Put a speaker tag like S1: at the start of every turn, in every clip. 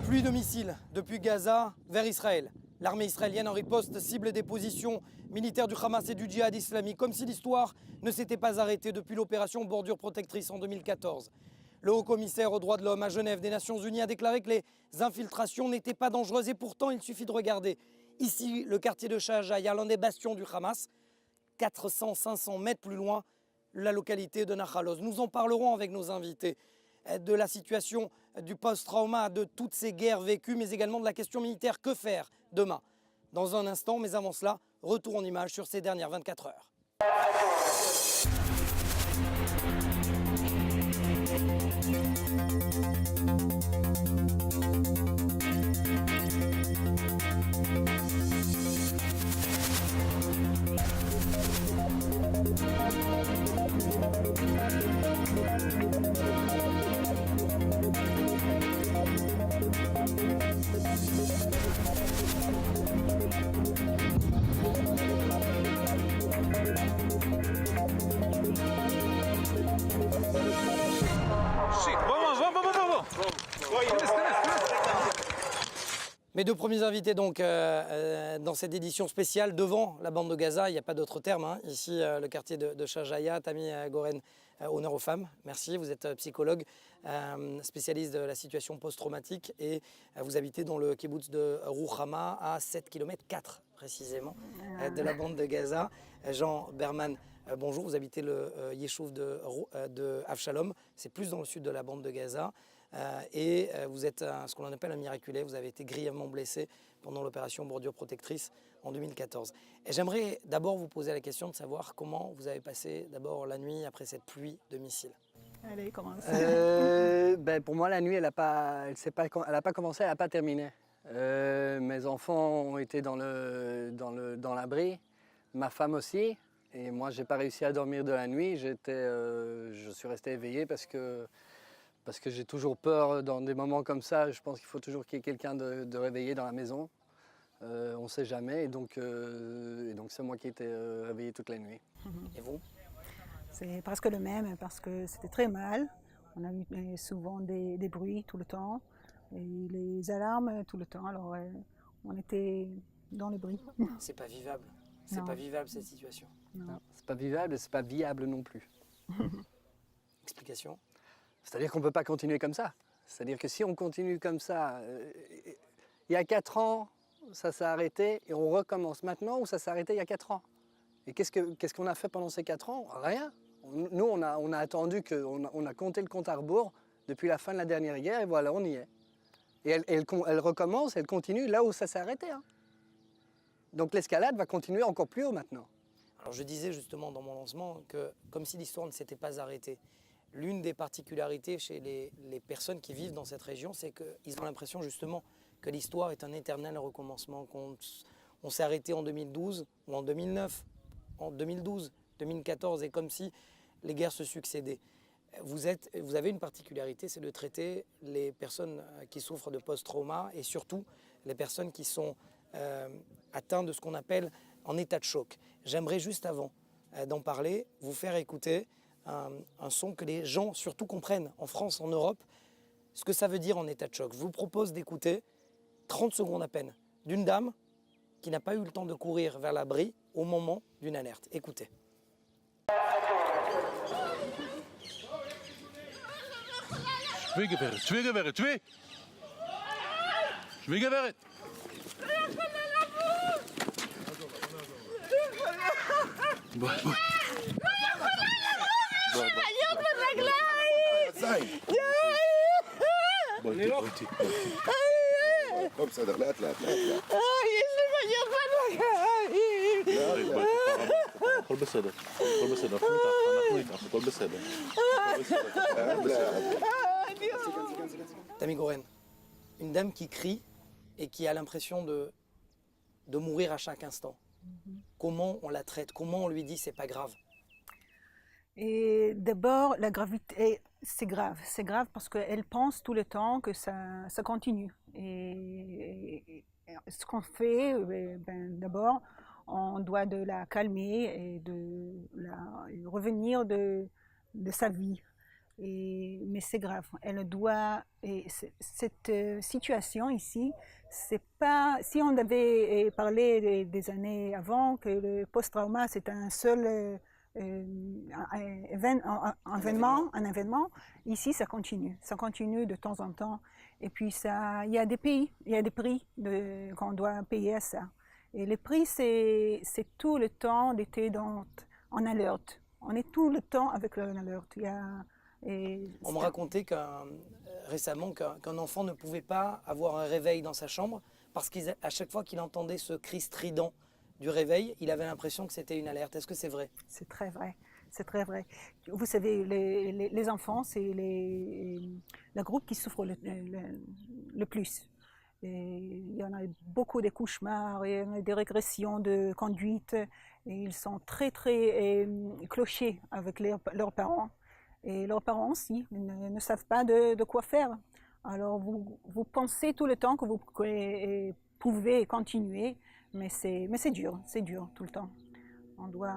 S1: Pluie de missiles depuis Gaza vers Israël. L'armée israélienne en riposte cible des positions militaires du Hamas et du djihad islamique, comme si l'histoire ne s'était pas arrêtée depuis l'opération Bordure Protectrice en 2014. Le haut-commissaire aux droits de l'homme à Genève des Nations Unies a déclaré que les infiltrations n'étaient pas dangereuses et pourtant il suffit de regarder ici le quartier de Shahjaya, l'un des bastions du Hamas, 400-500 mètres plus loin, la localité de Nahal Oz. Nous en parlerons avec nos invités de la situation du post-trauma, de toutes ces guerres vécues, mais également de la question militaire. Que faire demain? Dans un instant, mais avant cela, retour en images sur ces dernières 24 heures. Mes deux premiers invités donc dans cette édition spéciale devant la bande de Gaza, il n'y a pas d'autre terme, hein. Ici le quartier de Shahjaya. Tami Goren, honneur aux femmes, merci, vous êtes psychologue, spécialiste de la situation post-traumatique et vous habitez dans le kibbutz de Ruchama à 7 km 4 précisément de la bande de Gaza. Jean Berman, bonjour, vous habitez le Yeshuv de Avshalom, c'est plus dans le sud de la bande de Gaza. Et vous êtes ce qu'on appelle un miraculé, vous avez été grièvement blessé pendant l'opération Bordure Protectrice en 2014. Et j'aimerais d'abord vous poser la question de savoir comment vous avez passé d'abord la nuit après cette pluie de missiles.
S2: Allez, commence.
S3: Pour moi, la nuit, elle n'a pas commencé, elle n'a pas terminé. Mes enfants ont été dans l'abri, ma femme aussi, et moi, je n'ai pas réussi à dormir de la nuit. Je suis resté éveillé parce que j'ai toujours peur dans des moments comme ça. Je pense qu'il faut toujours qu'il y ait quelqu'un de réveillé dans la maison. On ne sait jamais, et donc c'est moi qui étais réveillé toute la nuit.
S1: Et vous?
S2: C'est presque le même, parce que c'était très mal. On a eu souvent des bruits tout le temps, et les alarmes tout le temps. Alors on était dans le bruit.
S1: C'est pas vivable. C'est pas vivable cette situation.
S3: Non, c'est pas vivable et c'est pas viable non plus.
S1: Explication?
S3: C'est-à-dire qu'on ne peut pas continuer comme ça. C'est-à-dire que si on continue comme ça, il y a 4 ans, ça s'est arrêté et on recommence maintenant ou ça s'est arrêté il y a 4 ans. Et qu'est-ce qu'on a fait pendant ces 4 ans? Rien. Nous, on a attendu, on a compté le compte à rebours depuis la fin de la dernière guerre et voilà, on y est. Et elle recommence, elle continue là où ça s'est arrêté. Hein. Donc l'escalade va continuer encore plus haut maintenant.
S1: Alors je disais justement dans mon lancement que comme si l'histoire ne s'était pas arrêtée. L'une des particularités chez les personnes qui vivent dans cette région, c'est qu'ils ont l'impression justement que l'histoire est un éternel recommencement, qu'on s'est arrêté en 2012 ou en 2009, en 2012, 2014, et comme si les guerres se succédaient. Vous avez une particularité, c'est de traiter les personnes qui souffrent de post-trauma et surtout les personnes qui sont atteintes de ce qu'on appelle en état de choc. J'aimerais juste avant d'en parler, vous faire écouter un son que les gens surtout comprennent en France, en Europe, ce que ça veut dire en état de choc. Je vous propose d'écouter 30 secondes à peine d'une dame qui n'a pas eu le temps de courir vers l'abri au moment d'une alerte. Écoutez.
S4: בסדר, לאט לאט, לאט לאט.
S2: יש לי בעיות ברגליים.
S4: הכל בסדר, הכל בסדר, אנחנו איתך, הכל בסדר.
S1: Tami Goren, une dame qui crie et qui a l'impression de mourir à chaque instant. Comment on la traite? Comment on lui dit c'est pas grave?
S2: Et d'abord, la gravité, c'est grave. C'est grave parce qu'elle pense tout le temps que ça continue. Et ce qu'on fait, d'abord, on doit de la calmer et de revenir de sa vie. Mais c'est grave. Cette situation ici, c'est pas. Si on avait parlé des années avant que le post-trauma c'est un seul un événement, ici ça continue de temps en temps. Et puis il y a des pays, il y a des prix qu'on doit payer à ça. Et les prix, c'est tout le temps d'être en alerte. On est tout le temps avec l'alerte.
S1: On me racontait récemment qu'un enfant ne pouvait pas avoir un réveil dans sa chambre parce qu'à chaque fois qu'il entendait ce cri strident du réveil, il avait l'impression que c'était une alerte. Est-ce que c'est vrai?
S2: C'est très vrai. C'est très vrai. Vous savez, les enfants, c'est le groupe qui souffre le plus. Et il y en a beaucoup de cauchemars, et des régressions de conduite. Et ils sont très, très clochés avec leurs parents. Et leurs parents aussi ne savent pas de quoi faire. Alors vous pensez tout le temps que vous pouvez continuer, mais c'est dur tout le temps. On doit...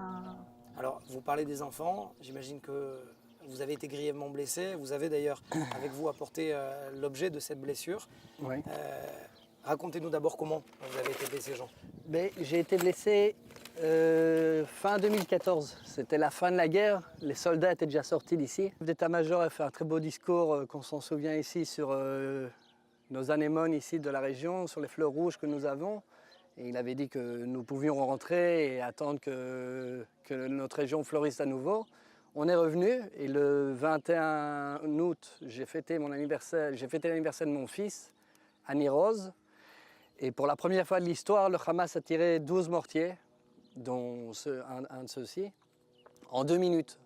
S1: Alors, vous parlez des enfants, j'imagine que vous avez été grièvement blessé. Vous avez d'ailleurs avec vous apporté l'objet de cette blessure.
S3: Oui.
S1: Racontez-nous d'abord comment vous avez été blessé, Jean.
S3: J'ai été blessé fin 2014. C'était la fin de la guerre. Les soldats étaient déjà sortis d'ici. Le chef d'état-major a fait un très beau discours qu'on s'en souvient ici sur nos anémones ici de la région, sur les fleurs rouges que nous avons. Et il avait dit que nous pouvions rentrer et attendre que notre région fleurisse à nouveau. On est revenu et le 21 août, j'ai fêté l'anniversaire de mon fils, Annie Rose. Et pour la première fois de l'histoire, le Hamas a tiré 12 mortiers, dont un de ceux-ci, en 2 minutes,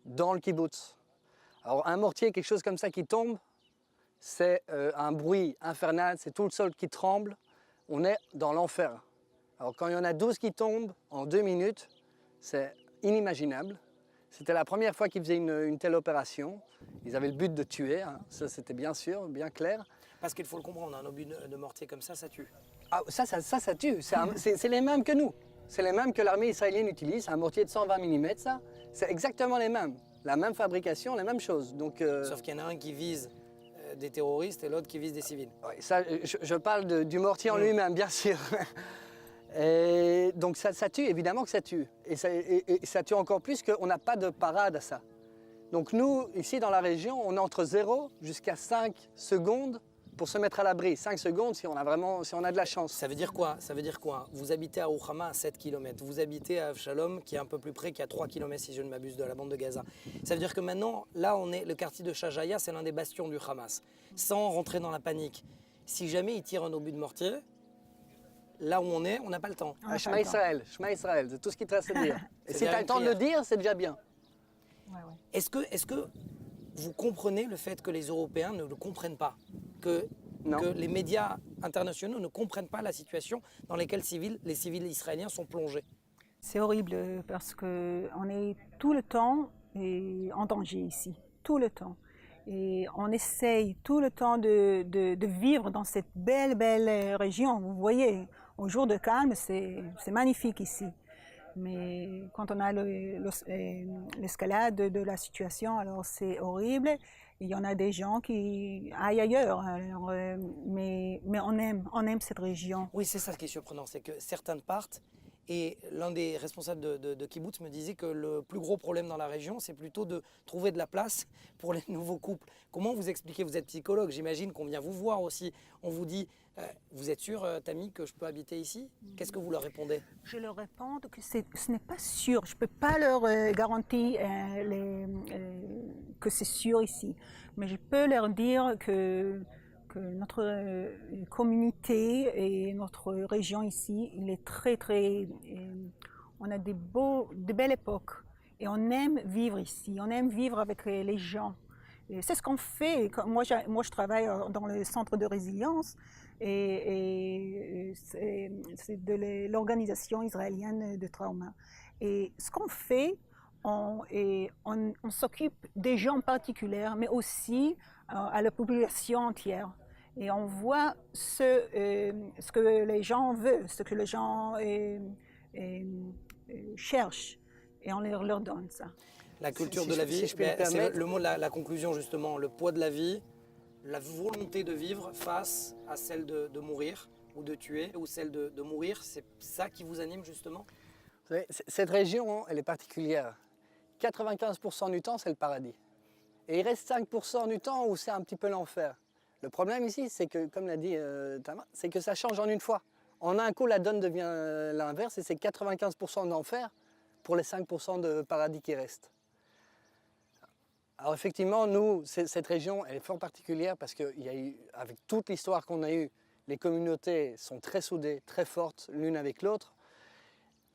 S3: dans le kibbutz. Alors un mortier, quelque chose comme ça qui tombe, c'est un bruit infernal, c'est tout le sol qui tremble. On est dans l'enfer. Alors quand il y en a 12 qui tombent en 2 minutes, c'est inimaginable. C'était la première fois qu'ils faisaient une telle opération. Ils avaient le but de tuer, hein. Ça c'était bien sûr, bien clair.
S1: Parce qu'il faut le comprendre, un obus de mortier comme ça tue.
S3: Ah, ça tue, c'est les mêmes que nous. C'est les mêmes que l'armée israélienne utilise, un mortier de 120 mm, ça. C'est exactement les mêmes. La même fabrication, les mêmes choses. Donc,
S1: sauf qu'il y en a un qui vise des terroristes et l'autre qui vise des civils.
S3: Ouais, ça, je parle du mortier en lui-même, bien sûr. Et donc ça tue, évidemment que ça tue. Et ça tue encore plus qu'on n'a pas de parade à ça. Donc nous, ici dans la région, on est entre 0 jusqu'à 5 secondes pour se mettre à l'abri. 5 secondes si on a de la chance.
S1: Ça veut dire quoi? Ça veut dire quoi? Vous habitez à Ruhama à 7 km. Vous habitez à Avshalom qui est un peu plus près, qui est à 3 km si je ne m'abuse de la bande de Gaza. Ça veut dire que maintenant, là, le quartier de Shajaya, c'est l'un des bastions du Hamas. Sans rentrer dans la panique. Si jamais ils tirent un obus de mortier, là où on n'a pas le temps.
S3: Shema Israël, c'est tout ce qu'il te reste à dire. Et si tu as le temps de le dire, c'est déjà bien.
S2: Ouais, ouais.
S1: Est-ce que vous comprenez le fait que les Européens ne le comprennent pas, que les médias internationaux ne comprennent pas la situation dans laquelle les civils israéliens sont plongés?
S2: C'est horrible parce qu'on est tout le temps en danger ici, tout le temps. Et on essaye tout le temps de vivre dans cette belle région. Vous voyez, au jour de calme, c'est magnifique ici. Mais quand on a l'escalade de la situation, alors c'est horrible. Il y en a des gens qui aillent ailleurs. Alors, mais on aime cette région.
S1: Oui, c'est ça ce qui est surprenant, c'est que certains partent. Et l'un des responsables de kibbutz me disait que le plus gros problème dans la région, c'est plutôt de trouver de la place pour les nouveaux couples. Comment vous expliquez? Vous êtes psychologue, j'imagine qu'on vient vous voir aussi. On vous dit, vous êtes sûr, Tammy, que je peux habiter ici? Qu'est-ce que vous leur répondez?
S2: Je leur réponds que ce n'est pas sûr. Je ne peux pas leur garantir que c'est sûr ici. Mais je peux leur dire que notre communauté et notre région ici, il est on a de belles époques et on aime vivre ici, on aime vivre avec les gens. Et c'est ce qu'on fait. Moi, je travaille dans le centre de résilience et c'est de l'organisation israélienne de trauma. Et ce qu'on fait, on s'occupe des gens particuliers, mais aussi à la population entière. Et on voit ce que les gens veulent, ce que les gens cherchent. et on leur donne ça.
S1: La culture
S3: Si
S1: de
S3: je-
S1: la vie,
S3: si je puis me
S1: c'est
S3: permettre.
S1: le mot de la conclusion justement, le poids de la vie, la volonté de vivre face à celle de mourir ou de tuer, ou celle de mourir, c'est ça qui vous anime justement?
S3: Vous savez, cette région, elle est particulière. 95% du temps, c'est le paradis. Et il reste 5% du temps où c'est un petit peu l'enfer. Le problème ici, c'est que, comme l'a dit Tamar, c'est que ça change en une fois. En un coup, la donne devient l'inverse et c'est 95% d'enfer pour les 5% de paradis qui restent. Alors effectivement, nous, cette région, elle est fort particulière parce qu'il y a eu, avec toute l'histoire qu'on a eue, les communautés sont très soudées, très fortes l'une avec l'autre.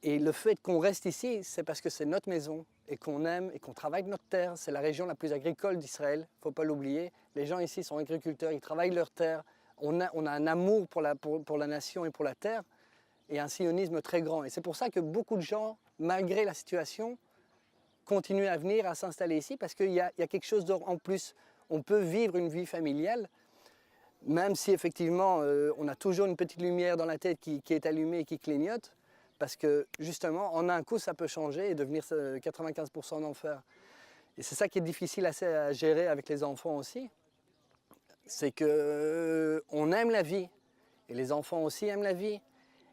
S3: Et le fait qu'on reste ici, c'est parce que c'est notre maison et qu'on aime et qu'on travaille notre terre. C'est la région la plus agricole d'Israël, il ne faut pas l'oublier. Les gens ici sont agriculteurs, ils travaillent leur terre. On a un amour pour la nation et pour la terre et un sionisme très grand. Et c'est pour ça que beaucoup de gens, malgré la situation, continuent à venir, à s'installer ici parce qu'il y a quelque chose en plus. On peut vivre une vie familiale, même si effectivement on a toujours une petite lumière dans la tête qui est allumée et qui clignote. Parce que justement, en un coup, ça peut changer et devenir 95% d'enfer. Et c'est ça qui est difficile à gérer avec les enfants aussi. C'est qu'on aime la vie. Et les enfants aussi aiment la vie.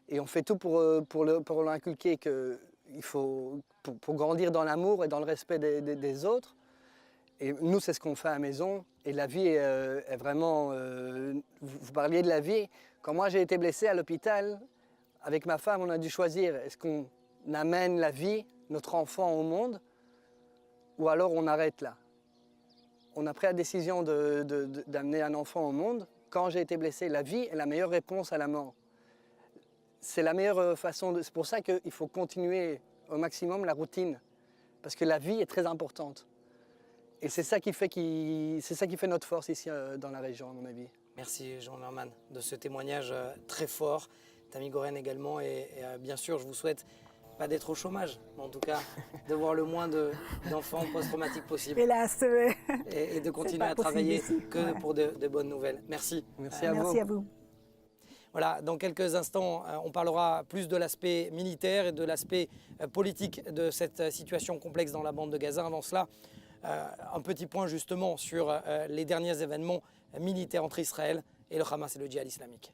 S3: Et on fait tout pour leur inculquer qu'il faut, pour grandir dans l'amour et dans le respect des autres. Et nous, c'est ce qu'on fait à la maison. Et la vie est vraiment... vous parliez de la vie. Quand moi, j'ai été blessé à l'hôpital, avec ma femme, on a dû choisir, est-ce qu'on amène la vie, notre enfant au monde, ou alors on arrête là. On a pris la décision d'amener un enfant au monde. Quand j'ai été blessé, la vie est la meilleure réponse à la mort. C'est la meilleure façon, c'est pour ça qu'il faut continuer au maximum la routine, parce que la vie est très importante. Et c'est ça qui fait notre force ici dans la région, à mon avis.
S1: Merci Jean Merman de ce témoignage très fort. Tammy Goren également, et bien sûr, je vous souhaite pas d'être au chômage, mais en tout cas de voir le moins d'enfants post-traumatiques possible.
S2: Hélas,
S1: Et de continuer
S2: pas
S1: à travailler
S2: possible ici.
S1: que
S2: Ouais.
S1: pour de bonnes nouvelles. Merci.
S3: Merci à vous.
S2: Merci à vous.
S1: Voilà, dans quelques instants, on parlera plus de l'aspect militaire et de l'aspect politique de cette situation complexe dans la bande de Gaza. Avant cela, un petit point justement sur les derniers événements militaires entre Israël et le Hamas et le djihad islamique.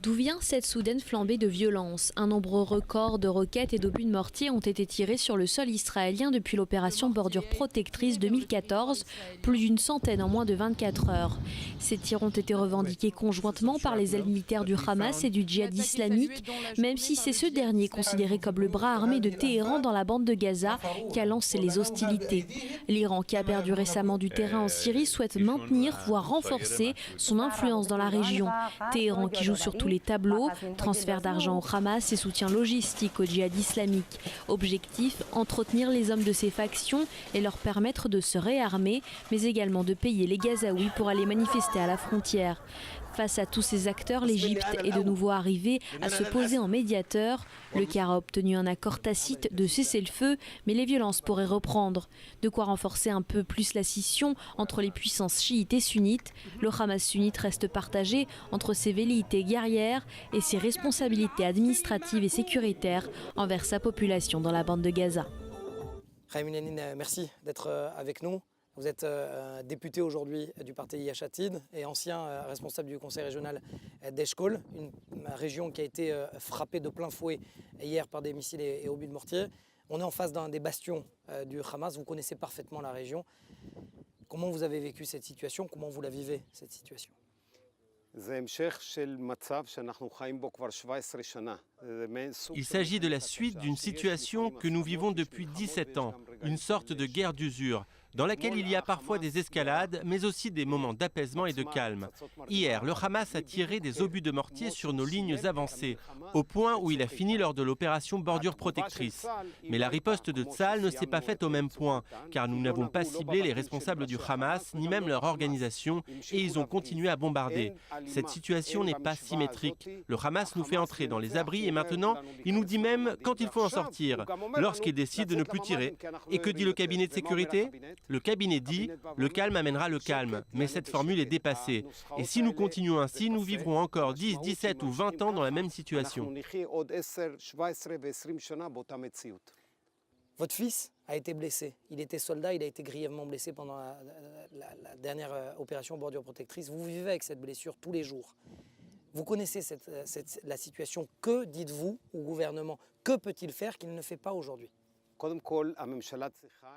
S5: D'où vient cette soudaine flambée de violence? Un nombre record de roquettes et d'obus de mortier ont été tirés sur le sol israélien depuis l'opération Bordure Protectrice 2014, plus d'une centaine en moins de 24 heures. Ces tirs ont été revendiqués conjointement par les ailes militaires du Hamas et du djihad islamique, même si c'est ce dernier considéré comme le bras armé de Téhéran dans la bande de Gaza qui a lancé les hostilités. L'Iran, qui a perdu récemment du terrain en Syrie, souhaite maintenir, voire renforcer son influence dans la région. Téhéran qui joue sur tous les tableaux, transfert d'argent au Hamas et soutien logistique au djihad islamique. Objectif, entretenir les hommes de ces factions et leur permettre de se réarmer, mais également de payer les Gazaouis pour aller manifester à la frontière. Face à tous ces acteurs, l'Égypte est de nouveau arrivée à se poser en médiateur. Le Caire a obtenu un accord tacite de cessez-le-feu, mais les violences pourraient reprendre. De quoi renforcer un peu plus la scission entre les puissances chiites et sunnites. Le Hamas sunnite reste partagé entre ses velléités guerrières et ses responsabilités administratives et sécuritaires envers sa population dans la bande de Gaza.
S1: Chaim Yanin, merci d'être avec nous. Vous êtes député aujourd'hui du parti Yesh Atid et ancien responsable du conseil régional d'Eshkol, une région qui a été frappée de plein fouet hier par des missiles et obus de mortier. On est en face d'un des bastions du Hamas, vous connaissez parfaitement la région. Comment vous avez vécu cette situation? Comment vous la vivez, cette situation?
S6: Il s'agit de la suite d'une situation que nous vivons depuis 17 ans, une sorte de guerre d'usure, dans laquelle il y a parfois des escalades, mais aussi des moments d'apaisement et de calme. Hier, le Hamas a tiré des obus de mortier sur nos lignes avancées, au point où il a fini lors de l'opération Bordure Protectrice. Mais la riposte de Tsahal ne s'est pas faite au même point, car nous n'avons pas ciblé les responsables du Hamas, ni même leur organisation, et ils ont continué à bombarder. Cette situation n'est pas symétrique. Le Hamas nous fait entrer dans les abris et maintenant, il nous dit même quand il faut en sortir, lorsqu'il décide de ne plus tirer. Et que dit le cabinet de sécurité ? Le cabinet dit « le calme amènera le calme », mais cette formule est dépassée. Et si nous continuons ainsi, nous vivrons encore 10, 17 ou 20 ans dans la même situation.
S1: Votre fils a été blessé. Il était soldat, il a été grièvement blessé pendant la dernière opération bordure protectrice. Vous vivez avec cette blessure tous les jours. Vous connaissez la situation. Que dites-vous au gouvernement? Que peut-il faire qu'il ne fait pas aujourd'hui?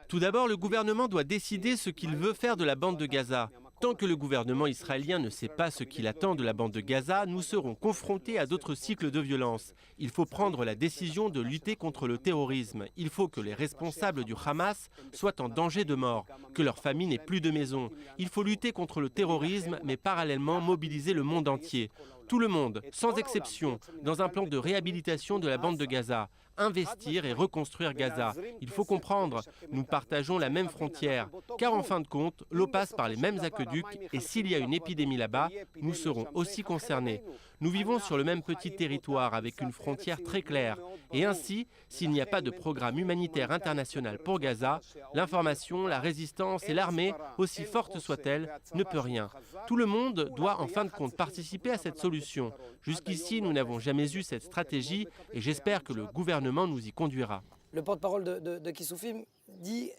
S6: Tout d'abord, le gouvernement doit décider ce qu'il veut faire de la bande de Gaza. Tant que le gouvernement israélien ne sait pas ce qu'il attend de la bande de Gaza, nous serons confrontés à d'autres cycles de violence. Il faut prendre la décision de lutter contre le terrorisme. Il faut que les responsables du Hamas soient en danger de mort, que leur famille n'ait plus de maison. Il faut lutter contre le terrorisme, mais parallèlement mobiliser le monde entier. Tout le monde, sans exception, dans un plan de réhabilitation de la bande de Gaza. Investir et reconstruire Gaza. Il faut comprendre, nous partageons la même frontière, car en fin de compte, l'eau passe par les mêmes aqueducs et s'il y a une épidémie là-bas, nous serons aussi concernés. Nous vivons sur le même petit territoire avec une frontière très claire. Et ainsi, s'il n'y a pas de programme humanitaire international pour Gaza, l'information, la résistance et l'armée, aussi fortes soient-elles, ne peut rien. Tout le monde doit en fin de compte participer à cette solution. Jusqu'ici, nous n'avons jamais eu cette stratégie et j'espère que le gouvernement nous y conduira.
S1: Le porte-parole de Kissoufim dit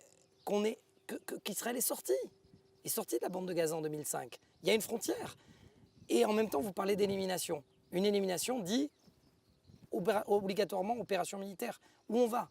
S1: qu'Israël est sorti. Il est sorti de la bande de Gaza en 2005. Il y a une frontière. Et en même temps, vous parlez d'élimination. Une élimination dit obligatoirement opération militaire. Où on va?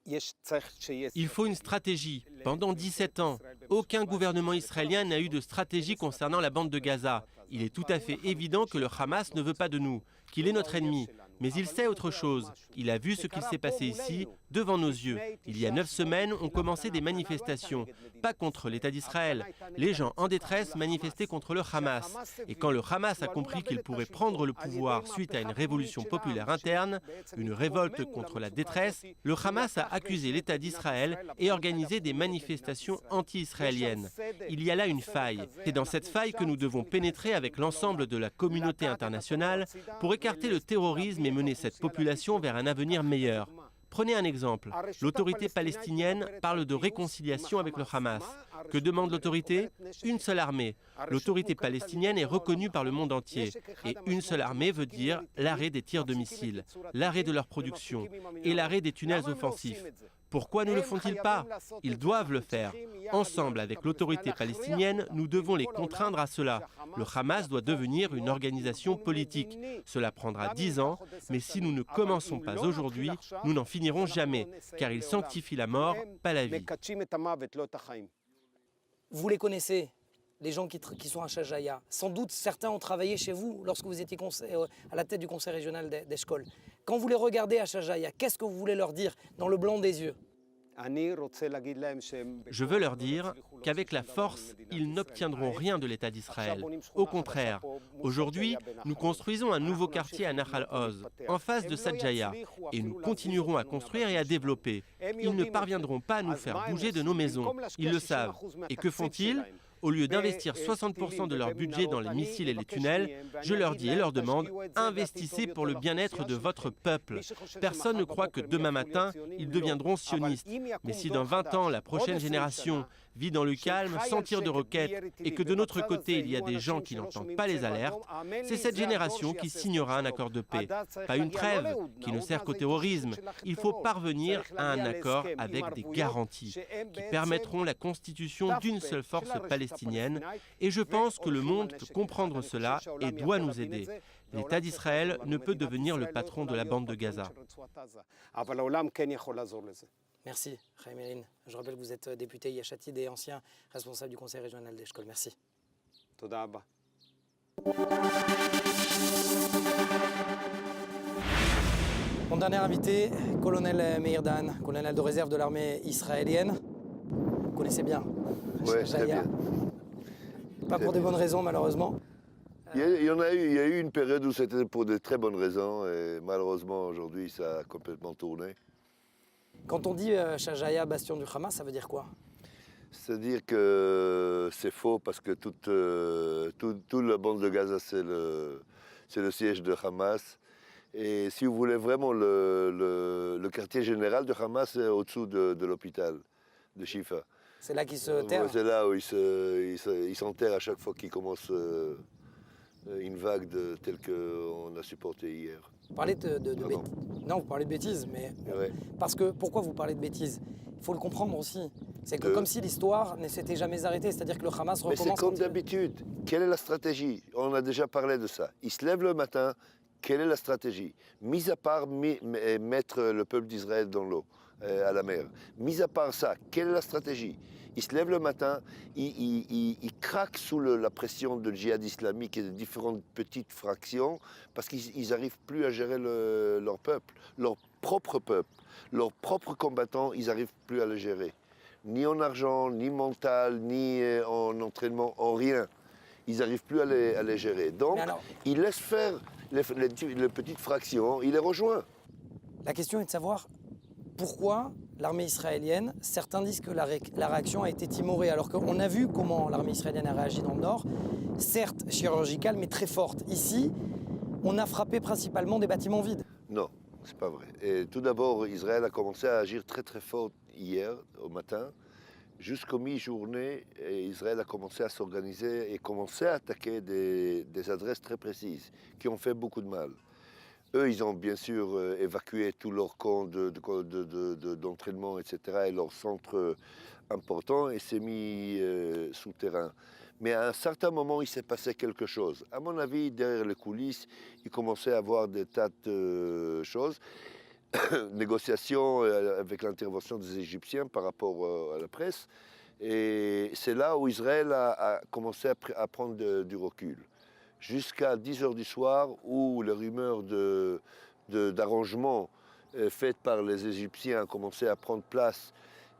S6: Il faut une stratégie. Pendant 17 ans, aucun gouvernement israélien n'a eu de stratégie concernant la bande de Gaza. Il est tout à fait évident que le Hamas ne veut pas de nous, qu'il est notre ennemi. Mais il sait autre chose. Il a vu ce qu'il s'est passé ici, devant nos yeux. Il y a 9 semaines, ont commencé des manifestations. Pas contre l'État d'Israël. Les gens en détresse manifestaient contre le Hamas. Et quand le Hamas a compris qu'il pourrait prendre le pouvoir suite à une révolution populaire interne, une révolte contre la détresse, le Hamas a accusé l'État d'Israël et organisé des manifestations anti-israéliennes. Il y a là une faille. C'est dans cette faille que nous devons pénétrer avec l'ensemble de la communauté internationale pour écarter le terrorisme et mener cette population vers un avenir meilleur. Prenez un exemple. L'autorité palestinienne parle de réconciliation avec le Hamas. Que demande l'autorité? Une seule armée. L'autorité palestinienne est reconnue par le monde entier. Et une seule armée veut dire l'arrêt des tirs de missiles, l'arrêt de leur production et l'arrêt des tunnels offensifs. Pourquoi ne le font-ils pas? Ils doivent le faire. Ensemble avec l'autorité palestinienne, nous devons les contraindre à cela. Le Hamas doit devenir une organisation politique. Cela prendra 10 ans, mais si nous ne commençons pas aujourd'hui, nous n'en finirons jamais, car ils sanctifient la mort, pas la vie.
S1: Vous les connaissez, les gens qui sont à Shajaya. Sans doute, certains ont travaillé chez vous lorsque vous étiez à la tête du conseil régional d'Eshkol. Quand vous les regardez à Shajaya, qu'est-ce que vous voulez leur dire dans le blanc des yeux?
S6: Je veux leur dire qu'avec la force, ils n'obtiendront rien de l'État d'Israël. Au contraire, aujourd'hui, nous construisons un nouveau quartier à Nahal Oz, en face de Sadjaya, et nous continuerons à construire et à développer. Ils ne parviendront pas à nous faire bouger de nos maisons. Ils le savent. Et que font-ils? Au lieu d'investir 60% de leur budget dans les missiles et les tunnels, je leur dis et leur demande, investissez pour le bien-être de votre peuple. Personne ne croit que demain matin, ils deviendront sionistes. Mais si dans 20 ans, la prochaine génération vit dans le calme, sans tir de roquettes, et que de notre côté, il y a des gens qui n'entendent pas les alertes, c'est cette génération qui signera un accord de paix. Pas une trêve qui ne sert qu'au terrorisme. Il faut parvenir à un accord avec des garanties qui permettront la constitution d'une seule force palestinienne. Et je pense que le monde peut comprendre cela et doit nous aider. L'État d'Israël ne peut devenir le patron de la bande de Gaza.
S1: Merci, Chaim Elin. Je rappelle que vous êtes député Yachatid et ancien responsable du conseil régional d'Eshkol. Merci. Mon dernier invité, colonel Meir Dan, colonel de réserve de l'armée israélienne. Vous connaissez bien.
S7: Oui, très bien.
S1: Pas pour de bonnes raisons, malheureusement.
S7: Il y a eu une période où c'était pour de très bonnes raisons et malheureusement aujourd'hui ça a complètement tourné.
S1: Quand on dit Shajaya, bastion du Hamas, ça veut dire quoi?
S7: C'est-à-dire que c'est faux parce que toute la bande de Gaza c'est le siège de Hamas. Et si vous voulez vraiment le quartier général de Hamas c'est au-dessous de l'hôpital de Shifa.
S1: C'est là qu'ils se terrent?
S7: C'est là où ils s'enterrent à chaque fois qu'ils commencent une vague telle qu'on a supporté hier.
S1: Vous parlez
S7: Pardon.
S1: Non, vous parlez de bêtises, mais
S7: Ouais.
S1: parce que pourquoi vous parlez de bêtises? Il faut le comprendre aussi. C'est que
S7: De-
S1: comme si l'histoire ne s'était jamais arrêtée, c'est-à-dire que le Hamas
S7: Mais c'est
S1: recommence.
S7: comme
S1: quand il-
S7: d'habitude. Quelle est la stratégie? On a déjà parlé de ça. Ils se lèvent le matin. Quelle est la stratégie? Mis à part mettre le peuple d'Israël dans l'eau, à la mer. Mis à part ça, quelle est la stratégie? Ils se lèvent le matin, ils craquent sous la pression de djihad islamique et de différentes petites fractions parce qu'ils n'arrivent plus à gérer leur peuple, leur propre peuple, leurs propres combattants, ils n'arrivent plus à les gérer. Ni en argent, ni mental, ni en entraînement, en rien. Ils n'arrivent plus à les gérer. Donc,
S1: Mais alors-
S7: ils laissent faire les petites fractions, ils les rejoignent.
S1: La question est de savoir pourquoi l'armée israélienne, certains disent que la réaction a été timorée, alors qu'on a vu comment l'armée israélienne a réagi dans le nord, certes chirurgicale, mais très forte. Ici, on a frappé principalement des bâtiments vides.
S7: Non, c'est pas vrai. Et tout d'abord, Israël a commencé à agir très très fort hier au matin. Jusqu'au mi-journée, Israël a commencé à s'organiser et commencé à attaquer des adresses très précises qui ont fait beaucoup de mal. Eux, ils ont bien sûr évacué tous leurs camps d'entraînement, etc., et leurs centres importants et s'est mis sous terrain. Mais à un certain moment, il s'est passé quelque chose. À mon avis, derrière les coulisses, il commençait à avoir des tas de choses. Négociations avec l'intervention des Égyptiens par rapport à la presse. Et c'est là où Israël a commencé à prendre du recul. Jusqu'à 10 h du soir, où les rumeurs d'arrangement faites par les Égyptiens ont commencé à prendre place.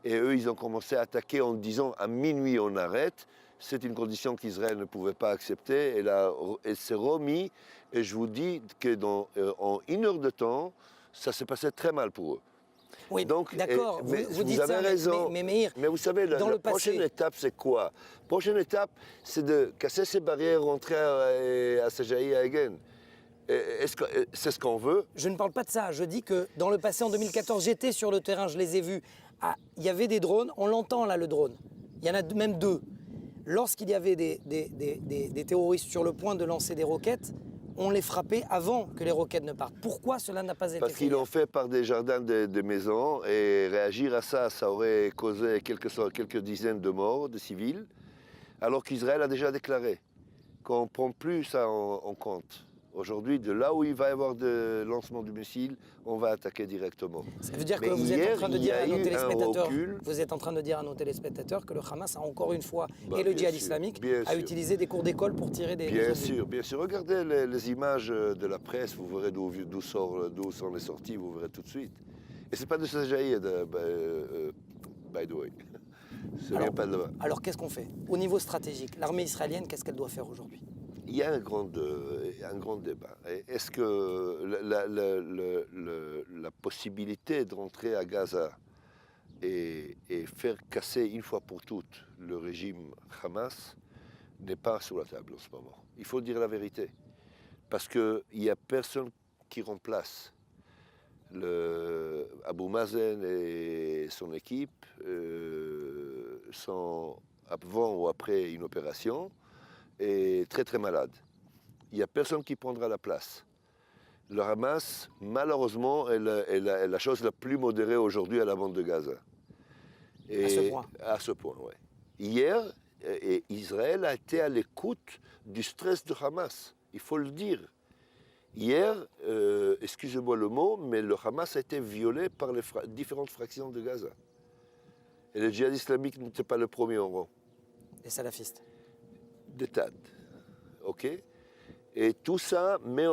S7: Et eux, ils ont commencé à attaquer en disant à minuit on arrête. C'est une condition qu'Israël ne pouvait pas accepter. Elle s'est remise. Et je vous dis que en 1 heure de temps, ça s'est passé très mal pour eux.
S1: Oui,
S7: Donc,
S1: d'accord,
S7: mais
S1: vous dites
S7: avez
S1: ça,
S7: raison.
S1: mais Meir,
S7: Mais vous savez,
S1: dans
S7: la
S1: le passé-
S7: prochaine étape, c'est quoi? La prochaine étape, c'est de casser ces barrières, rentrer à Sejaï, à Egen. Est-ce que c'est ce qu'on veut?
S1: je ne parle pas de ça. Je dis que dans le passé, en 2014, j'étais sur le terrain, je les ai vus. Ah, il y avait des drones, on l'entend là, le drone. Il y en a même 2. Lorsqu'il y avait des terroristes sur le point de lancer des roquettes, on les frappait avant que les roquettes ne partent. Pourquoi cela n'a pas été
S7: Parce
S1: fait?
S7: qu'ils l'ont fait par des jardins de maisons et réagir à ça, ça aurait causé quelques dizaines de morts de civils, alors qu'Israël a déjà déclaré qu'on ne prend plus ça en compte. Aujourd'hui, de là où il va y avoir de lancement du missile, on va attaquer directement.
S1: Ça veut dire
S7: Mais
S1: que vous êtes
S7: hier,
S1: en train de
S7: il y
S1: dire
S7: a
S1: à nos
S7: eu un
S1: téléspectateurs,
S7: recul.
S1: vous êtes en train de dire à nos téléspectateurs que le Hamas a encore une fois,
S7: Bah,
S1: et le
S7: bien
S1: djihad
S7: sûr,
S1: islamique,
S7: bien
S1: a
S7: sûr.
S1: utilisé des cours d'école pour tirer des
S7: Bien
S1: obus.
S7: sûr, bien sûr. Regardez les images de la presse, vous verrez d'où sont les sorties, vous verrez tout de suite. Et c'est pas de Sajaï, by the way. Ce n'est pas de là-bas.
S1: Alors qu'est-ce qu'on fait? Au niveau stratégique, l'armée israélienne, qu'est-ce qu'elle doit faire aujourd'hui?
S7: Il y a un grand débat. Est-ce que la possibilité de rentrer à Gaza et faire casser une fois pour toutes le régime Hamas n'est pas sur la table en ce moment. Il faut dire la vérité. Parce qu'il n'y a personne qui remplace Abou Mazen et son équipe sont avant ou après une opération et très très malade. Il n'y a personne qui prendra la place. Le Hamas, malheureusement, est la chose la plus modérée aujourd'hui à la bande de Gaza. Et
S1: À ce point.
S7: À ce point, oui. Hier, Israël a été à l'écoute du stress de Hamas. Il faut le dire. Hier, excusez-moi le mot, mais le Hamas a été violé par les différentes fractions de Gaza. Et le djihad islamique n'était pas le premier en rang.
S1: Les salafistes.
S7: Des tas. OK? Et tout ça met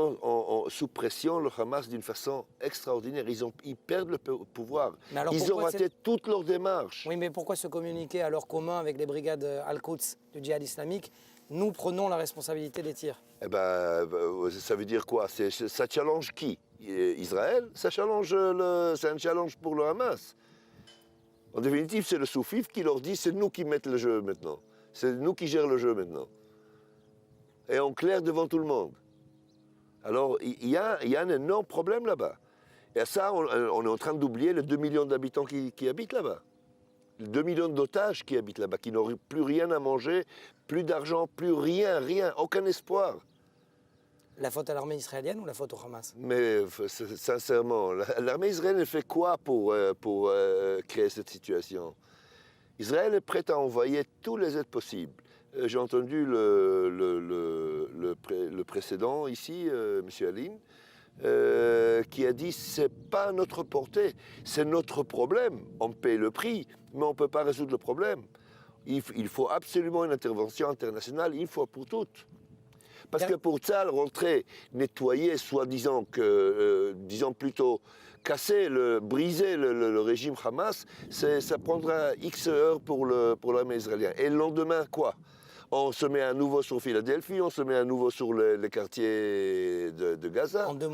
S7: sous pression le Hamas d'une façon extraordinaire. Ils perdent le pouvoir.
S1: Mais alors
S7: Ils ont
S1: pourquoi
S7: raté toutes leurs démarches.
S1: Oui, mais pourquoi se communiquer à leur commun avec les brigades Al-Quds du djihad islamique? Nous prenons la responsabilité des tirs.
S7: Eh ben, ça veut dire quoi? Ça challenge qui? Israël? C'est un challenge pour le Hamas. En définitive, c'est le Soufif qui leur dit c'est nous qui mettons le jeu maintenant. C'est nous qui gérons le jeu maintenant. Et en clair devant tout le monde. Alors, il y a un énorme problème là-bas. Et ça, on est en train d'oublier les 2 millions d'habitants qui habitent là-bas. 2 millions d'otages qui habitent là-bas, qui n'ont plus rien à manger, plus d'argent, plus rien, aucun espoir.
S1: La faute à l'armée israélienne ou la faute au Hamas?
S7: Mais sincèrement, l'armée israélienne fait quoi pour créer cette situation? Israël est prêt à envoyer tous les aides possibles. J'ai entendu le précédent ici, M. Aline, qui a dit c'est pas notre portée, c'est notre problème. On paye le prix, mais on ne peut pas résoudre le problème. Il faut absolument une intervention internationale une fois pour toutes. Parce que pour ça, rentrer, nettoyer, soi-disant disons plutôt casser, briser le régime Hamas, ça prendra X heures pour l'armée israélienne. Et le lendemain, quoi? On se met à nouveau sur Philadelphie, on se met à nouveau sur les quartiers de Gaza.
S1: En deux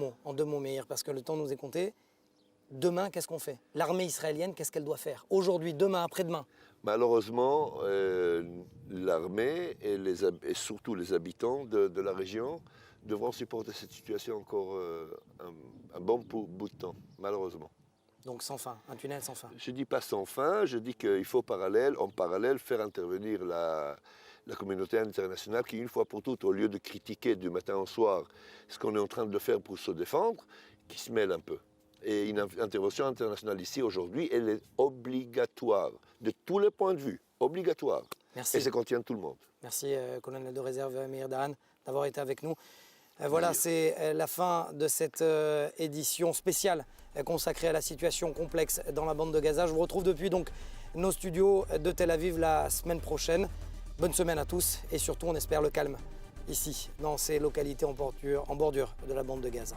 S1: mots, Meir, parce que le temps nous est compté. Demain, qu'est-ce qu'on fait? L'armée israélienne, qu'est-ce qu'elle doit faire? Aujourd'hui, demain, après-demain?
S7: Malheureusement, l'armée et surtout les habitants de la région devront supporter cette situation encore un bon bout de temps, malheureusement.
S1: Donc sans fin, un tunnel sans fin.
S7: Je ne dis pas sans fin, je dis qu'il faut en parallèle faire intervenir la communauté internationale qui, une fois pour toutes, au lieu de critiquer du matin au soir ce qu'on est en train de faire pour se défendre, qui se mêle un peu. Et une intervention internationale ici, aujourd'hui, elle est obligatoire, de tous les points de vue, obligatoire.
S1: Merci.
S7: Et ça contient tout le monde.
S1: Merci, colonel de réserve Meir Dahan, d'avoir été avec nous. Voilà, c'est la fin de cette édition spéciale consacrée à la situation complexe dans la bande de Gaza. Je vous retrouve depuis donc nos studios de Tel Aviv la semaine prochaine. Bonne semaine à tous et surtout, on espère le calme ici, dans ces localités en bordure de la bande de Gaza.